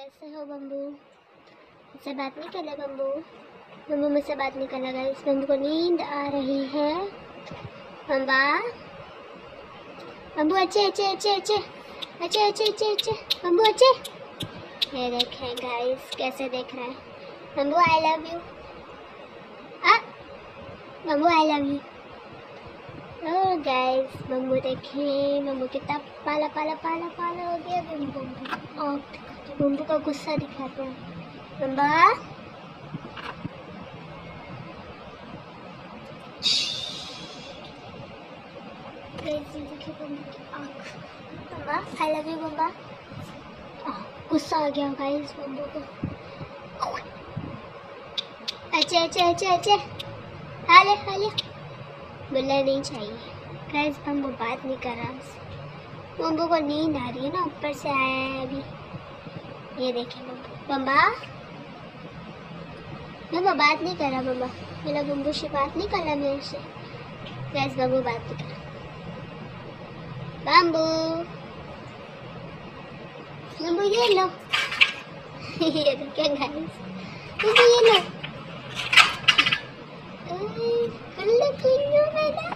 कैसे हो बम्बू? मुझसे बात नहीं कर रहा बम्बू? बम्बू मुझसे बात नहीं कर रहा। इस बम्बू को नींद आ रही है। बम्बा बम्बू अच्छे अच्छे अच्छे अच्छे अच्छे अच्छे अच्छे अच्छे बम्बू अच्छे। ये देखें गाइस कैसे देख रहे हैं। Bamboo I love you. Bamboo I love you. Oh guys bamboo देखें, बम्बू कितना पाला पाला पाला पाला हो गया बम्बू। और बम्बू का गुस्सा दिखाते हैं। बम्बा देखिए बम्बू की आँख। बम्बा आई लव यू बम्बा। गुस्सा आ गया गाइस बम्बू को। अच्छे अच्छे अच्छे अच्छे हाले हाले बोलना नहीं चाहिए गाइस। बम्बू बात नहीं कर रहा। बम्बू को नींद आ रही है ना, ऊपर से आया है अभी। ये देखिए बम्बा बम्बा बात नहीं कर रहा। बम्बा मेरा बम्बू से बात नहीं कर रहा मेरे से। गाइस बम्बू बात नहीं कर रहा। बम्बू बम्बू ये लो। ये देखिए गाइस बम्बू ये लो। कुल्लू कुल्लू मेरा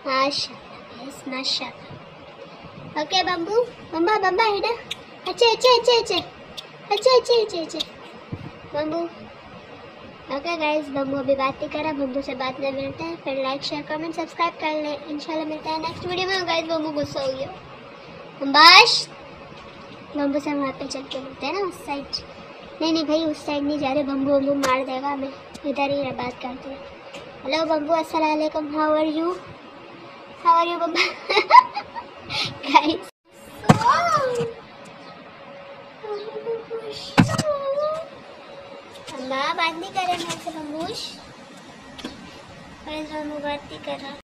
माशाल्लाह माशाल्लाह। ओके बम्बू बम्बा बम्बा इधर अच्छे अच्छे अच्छे अच्छे अच्छे अच्छे अच्छे अच्छे बम्बू। ओके गाइस बम्बू अभी बात नहीं करा। बम्बू से बात में मिलते हैं, फिर लाइक शेयर कमेंट सब्सक्राइब कर लें। इंशाल्लाह मिलते हैं नेक्स्ट वीडियो में। गाइस बम्बू गुस्सा हो गया। बम्बाश बम्बू से वहाँ पे चल के मिलते हैं ना उस साइड। नहीं भाई उस साइड नहीं जा रहे। बम्बू बम्बू मार देगा हमें। इधर ही बात करते हैं। हेलो बम्बू अस्सलाम वालेकुम। हाउ आर यू बम्बा? गाइस बम्बा बात नहीं कर रहे मेरे से। बम्बू बात नहीं कर रहा।